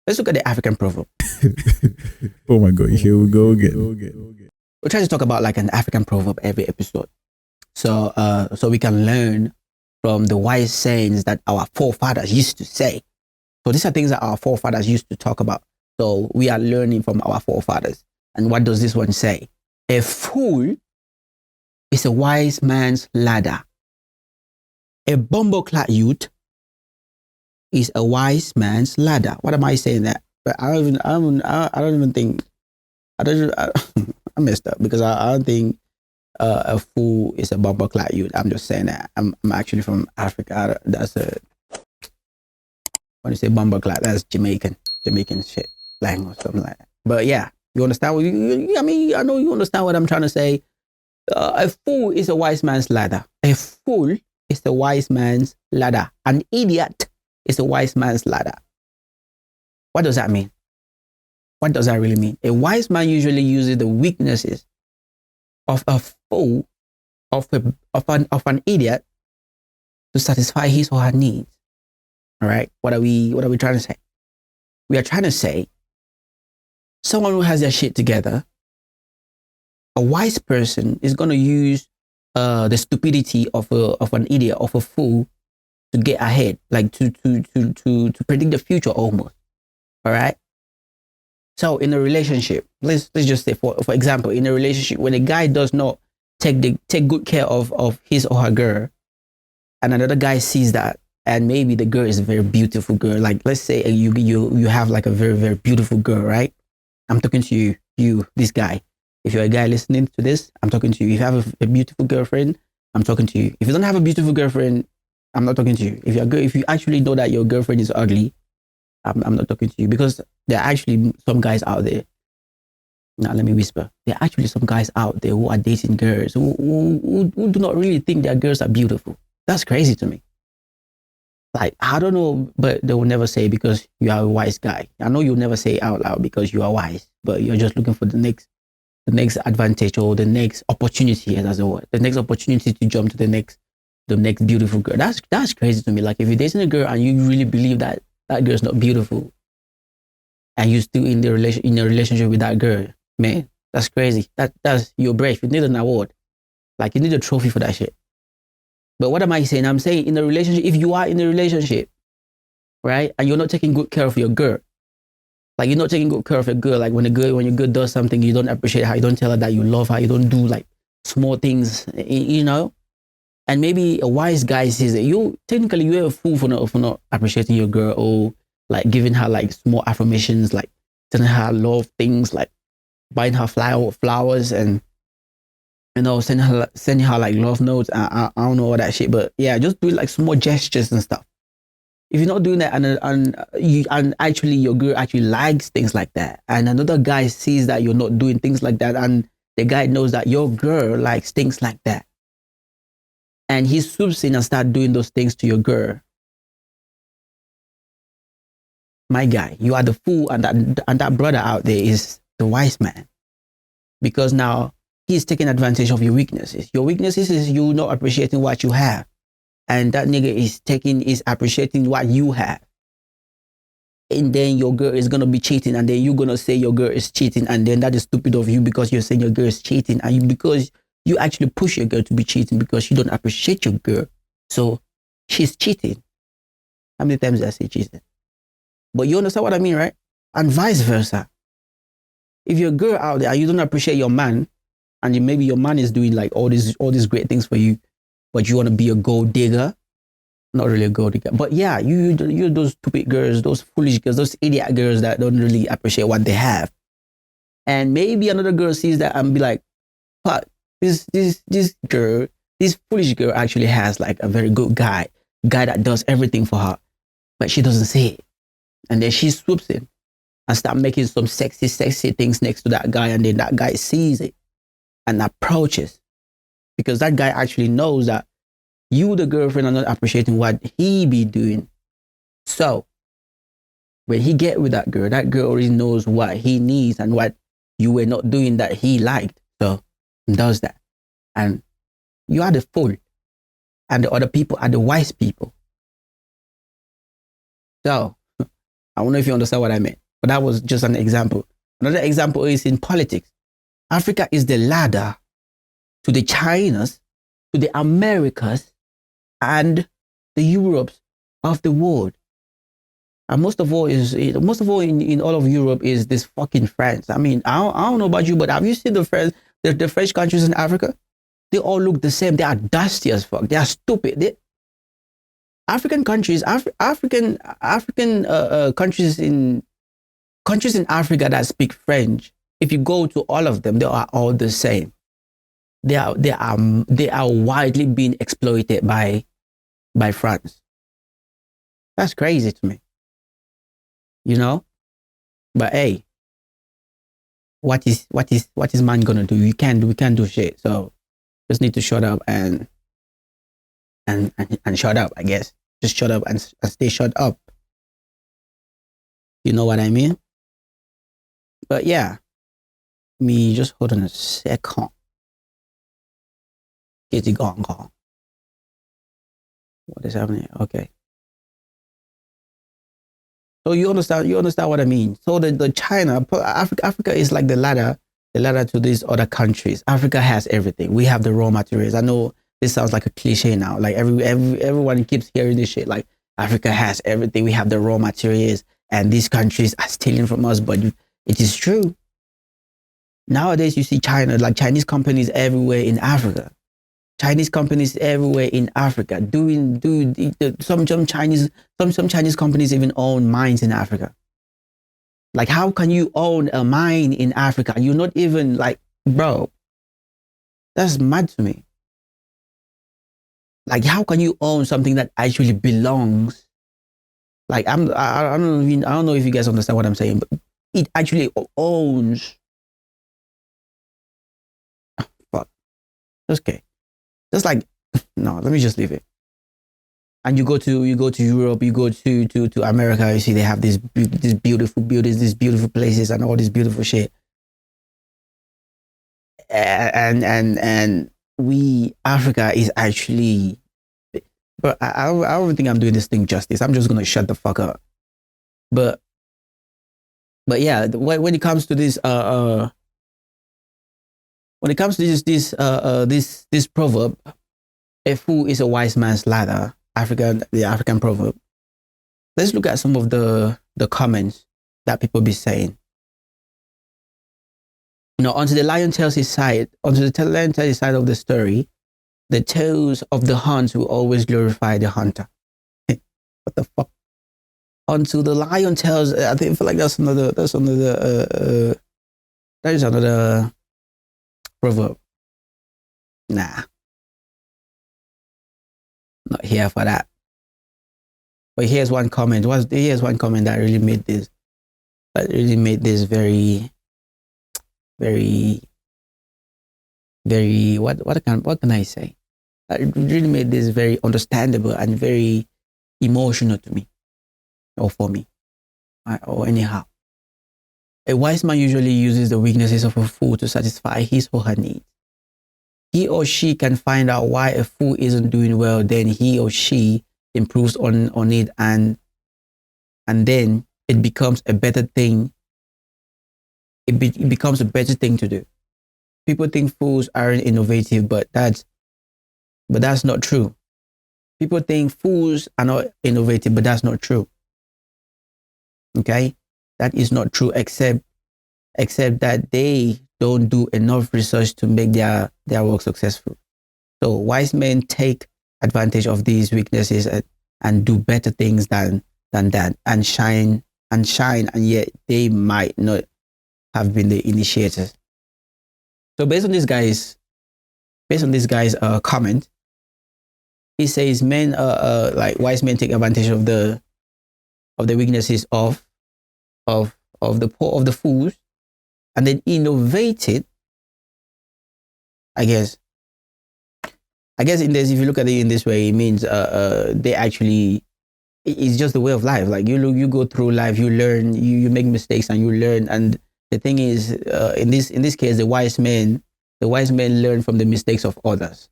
Let's look at the African proverb. Oh my God, here we go again. We try to talk about like an African proverb every episode. So we can learn from the wise sayings that our forefathers used to say. So these are things that our forefathers used to talk about. So we are learning from our forefathers. And what does this one say? A fool is a wise man's ladder. A bumbleclad youth is a wise man's ladder. What am I saying that? But I messed up because I don't think a fool is a bumbleclad youth. I'm just saying that. I'm actually from Africa. That's when you say bumbleclad, that's Jamaican shit, slang or something like that. But yeah, you understand what I know you understand what I'm trying to say. A fool is a wise man's ladder. A fool is a wise man's ladder. An idiot is a wise man's ladder. What does that mean? What does that really mean? A wise man usually uses the weaknesses of a fool, of an idiot, to satisfy his or her needs. All right. What are we trying to say? We are trying to say someone who has their shit together, a wise person is going to use the stupidity of an idiot, of a fool, to get ahead, like to predict the future almost. All right. So in a relationship, let's just say for example, in a relationship, when a guy does not take good care of his or her girl, and another guy sees that, and maybe the girl is a very beautiful girl. Like let's say you have like a very, very beautiful girl, right? I'm talking to you, this guy. If you're a guy listening to this, I'm talking to you. If you have a beautiful girlfriend, I'm talking to you. If you don't have a beautiful girlfriend, I'm not talking to you. If you actually know that your girlfriend is ugly, I'm not talking to you, because there are actually some guys out there. Now let me whisper. There are actually some guys out there who are dating girls who do not really think their girls are beautiful. That's crazy to me. Like, I don't know, but they will never say because you are a wise guy. I know you'll never say it out loud because you are wise, but you're just looking for the next advantage or the next opportunity, as a word, the next opportunity to jump to the next beautiful girl. That's crazy to me. Like if you're dating a girl and you really believe that girl's not beautiful, and you're still in a relationship with that girl, man, that's crazy. That's your brave. You need an award. Like you need a trophy for that shit. But what am I saying? I'm saying in a relationship, if you are in a relationship, right, and you're not taking good care of your girl, like you're not taking good care of your girl, like when your girl does something, you don't appreciate her, you don't tell her that you love her, you don't do like small things, you know. And maybe a wise guy says that you're a fool for not appreciating your girl, or like giving her like small affirmations, like telling her love things, like buying her flowers, and you know, sending her like love notes. I don't know all that shit, but yeah, just do like small gestures and stuff. If you're not doing that, and actually your girl actually likes things like that, and another guy sees that you're not doing things like that, and the guy knows that your girl likes things like that, and he swoops in and starts doing those things to your girl, my guy, you are the fool, and that brother out there is the wise man, because now he's taking advantage of your weaknesses. Your weaknesses is you not appreciating what you have, and that nigga is appreciating what you have. And then your girl is gonna be cheating, and then you're gonna say your girl is cheating, and then that is stupid of you because you're saying your girl is cheating, and because you actually push your girl to be cheating because you don't appreciate your girl. So she's cheating. How many times did I say cheating? But you understand what I mean, right? And vice versa. If you're a girl out there and you don't appreciate your man, and maybe your man is doing like all these great things for you, but you want to be a gold digger, not really a gold digger, but yeah, you're those stupid girls, those foolish girls, those idiot girls that don't really appreciate what they have. And maybe another girl sees that and be like, fuck, this girl, this foolish girl actually has like a very good guy that does everything for her, but she doesn't see it. And then she swoops in and start making some sexy things next to that guy, and then that guy sees it and approaches, because that guy actually knows that you, the girlfriend, are not appreciating what he be doing. So when he get with that girl already knows what he needs and what you were not doing that he liked. So he does that. And you are the fool, and the other people are the wise people. So I don't know if you understand what I meant, but that was just an example. Another example is in politics. Africa is the ladder to the Chinas, to the Americas, and the Europes of the world. And most of all in all of Europe is this fucking France. I mean, I don't know about you, but have you seen the French countries in Africa? They all look the same. They are dusty as fuck. They are stupid. African countries in Africa that speak French, if you go to all of them, they are all the same. They are widely being exploited by France. That's crazy to me. You know? But hey, what is man gonna do? We can't do shit. So just need to shut up and shut up, I guess. Just shut up and stay shut up. You know what I mean? But yeah, me just hold on a second. Is it gone? What is happening? Okay. So you understand what I mean. So the China, Africa is like the ladder to these other countries. Africa has everything. We have the raw materials. I know this sounds like a cliche now. Like everyone keeps hearing this shit. Like Africa has everything. We have the raw materials, and these countries are stealing from us. But it is true. Nowadays, you see China, like Chinese companies everywhere in Africa. Chinese companies everywhere in Africa some Chinese companies even own mines in Africa. Like, how can you own a mine in Africa? You're not even like, bro, that's mad to me. Like, how can you own something that actually belongs? Like, I don't know if you guys understand what I'm saying, but it actually owns. Oh, fuck. Okay. Just like, no, let me just leave it. And you go to Europe, you go to America, you see they have these beautiful buildings, these beautiful places, and all this beautiful shit. And we, Africa is actually, but I don't think I'm doing this thing justice. I'm just gonna shut the fuck up. But yeah, when it comes to this this proverb, a fool is a wise man's ladder, the African proverb. Let's look at some of the comments that people be saying. You know, until the lion tells his side of the story, the tales of the hunt will always glorify the hunter. What the fuck? Until the lion tells, I feel like that's another proverb. Nah, not here for that. But here's one comment. Here's one comment that really made this very, very, very, what can I say? It really made this very understandable and very emotional to me, or for me, or anyhow. A wise man usually uses the weaknesses of a fool to satisfy his or her needs. He or she can find out why a fool isn't doing well, then he or she improves on it, and then it becomes a better thing. It becomes a better thing to do. People think fools aren't innovative, but that's not true. People think fools are not innovative, but that's not true. Okay? That is not true, except that they don't do enough research to make their work successful. So wise men take advantage of these weaknesses and do better things than that, and shine, and yet they might not have been the initiators. So based on this guy's comment, he says men like wise men take advantage of the weaknesses of the fools, and then innovate it. I guess in this, if you look at it in this way, it means they actually, it's just the way of life. Like you go through life, you learn, you make mistakes and you learn. And the thing is, in this case, the wise men learn from the mistakes of others.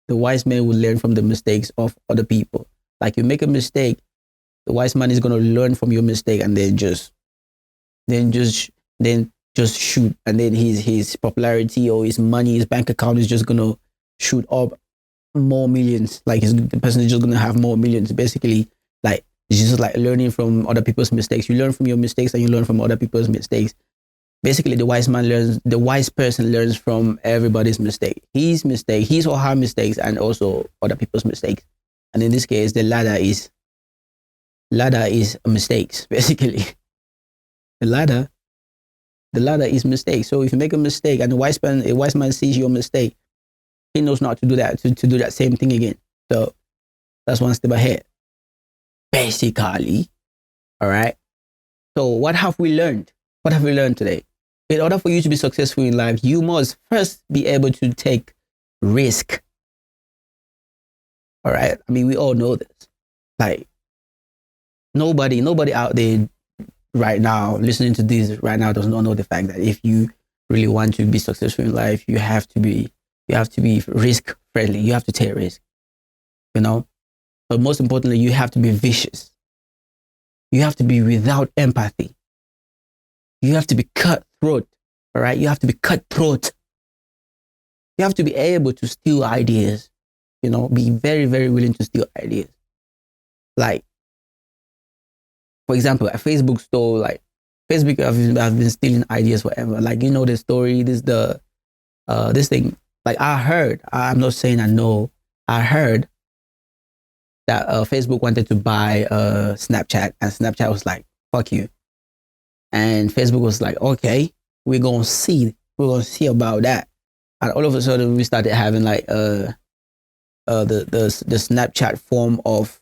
The wise men will learn from the mistakes of other people. Like you make a mistake, The wise man is gonna learn from your mistake and then just shoot, and then his popularity or his money, his bank account is just gonna shoot up more millions. Like the person is just gonna have more millions. Basically, like it's just like learning from other people's mistakes. You learn from your mistakes and you learn from other people's mistakes. Basically, the wise person learns from everybody's mistake. His or her mistakes, and also other people's mistakes. And in this case, the ladder is mistakes. Basically, the ladder is mistakes. So if you make a mistake and a wise man sees your mistake, he knows not to do that, to do that same thing again. So that's one step ahead. Basically, all right. So what have we learned? What have we learned today? In order for you to be successful in life, you must first be able to take risk. All right. I mean, we all know this. Like nobody out there right now listening to this right now does not know the fact that if you really want to be successful in life, you have to be risk friendly. You have to take risk. You know, but most importantly, you have to be vicious. You have to be without empathy. You have to be cutthroat. All right, you have to be cutthroat. You have to be able to steal ideas. You know, be very, very willing to steal ideas. Like, for example, a Facebook stole, like, Facebook have been stealing ideas forever. Like, you know, the story, this thing. Like, I'm not saying I know, I heard that Facebook wanted to buy Snapchat, and Snapchat was like, fuck you. And Facebook was like, okay, we're going to see about that. And all of a sudden we started having like the Snapchat form of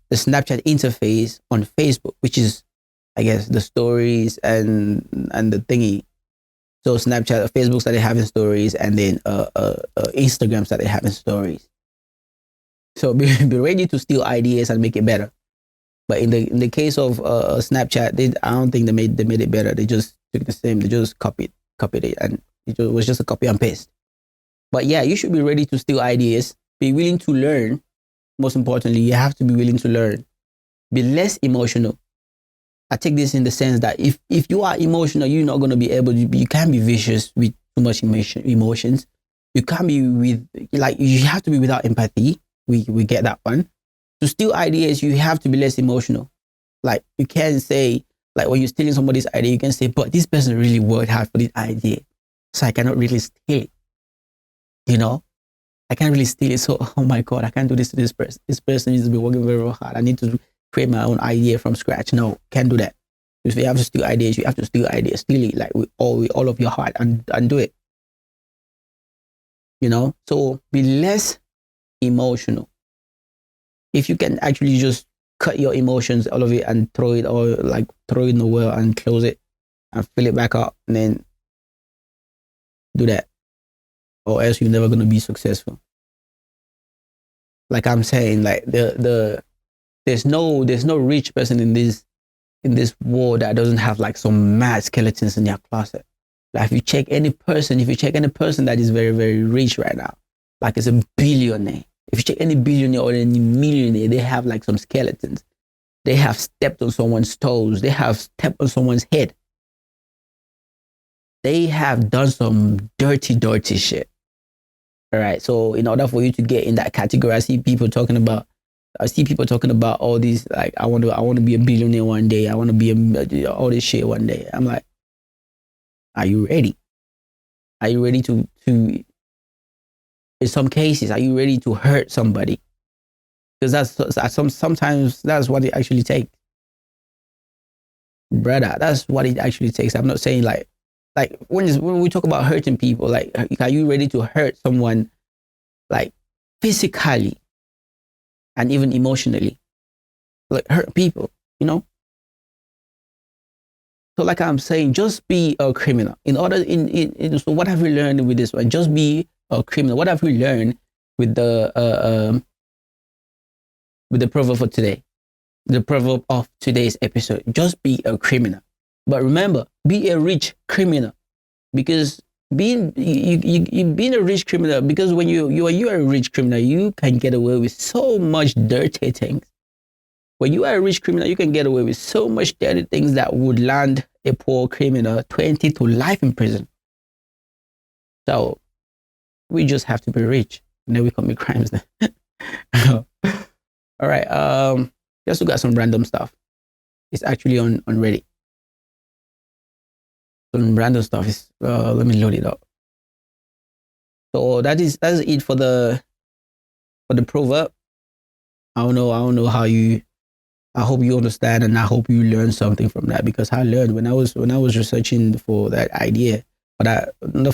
the Snapchat interface on Facebook, which is, I guess, the stories and the thingy. So Facebook started having stories, and then Instagram started having stories. So be ready to steal ideas and make it better. But in the case of Snapchat, I don't think they made it better. They just took the same. They just copied it, and it was just a copy and paste. But yeah, you should be ready to steal ideas. Be willing to learn. Most importantly, you have to be willing to learn. Be less emotional. I take this in the sense that if you are emotional, you're not going to be able to. You can't be vicious with too much emotions. You can't be you have to be without empathy. We get that one. To steal ideas, you have to be less emotional. Like, you can't say, like, when you're stealing somebody's idea, you can say, but this person really worked hard for this idea, so I cannot really steal it. You know, I can't really steal it. So, oh my God, I can't do this to this person. This person needs to be working very, very hard. I need to create my own idea from scratch. No, can't do that. If you have to steal ideas, you have to steal ideas. Steal it like with all of your heart and do it. You know, so be less emotional. If you can actually just cut your emotions, all of it, and throw it in the well and close it and fill it back up, and then do that, or else you're never going to be successful. Like I'm saying, like there's no rich person in this world that doesn't have like some mad skeletons in their closet. Like if you check any person that is very, very rich right now, like it's a billionaire. If you check any billionaire or any millionaire, they have like some skeletons. They have stepped on someone's toes. They have stepped on someone's head. They have done some dirty, dirty shit. All right. So in order for you to get in that category, I see people talking about all these, like, I want to be a billionaire one day. I want to be all this shit one day. I'm like, are you ready? Are you ready to in some cases, are you ready to hurt somebody? Because sometimes that's what it actually takes. Brother, that's what it actually takes. I'm not saying like when we talk about hurting people, like, are you ready to hurt someone, like, physically and even emotionally? Like, hurt people, you know? So like I'm saying, just be a criminal. So what have we learned with this one? Just be a criminal. What have we learned with the proverb for today? The proverb of today's episode: just be a criminal. But remember, be a rich criminal, because being a rich criminal, because when you are a rich criminal, you can get away with so much dirty things. when you are a rich criminal, you can get away with so much dirty things that would land a poor criminal 20 to life in prison. So we just have to be rich, and then we commit crimes then. All right. Just got some random stuff. It's actually on Reddit. Some random stuff is let me load it up. So that's it for the proverb. I don't know how you. I hope you understand, and I hope you learn something from that, because I learned when I was researching for that idea, but when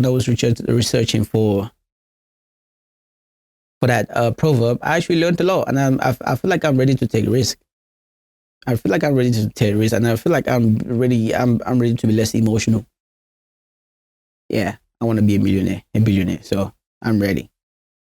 I was researching for that proverb, I actually learned a lot, and I feel like I'm ready to take risk. I feel like I'm ready to take risks, and I feel like I'm ready to be less emotional. Yeah, I want to be a billionaire, so I'm ready.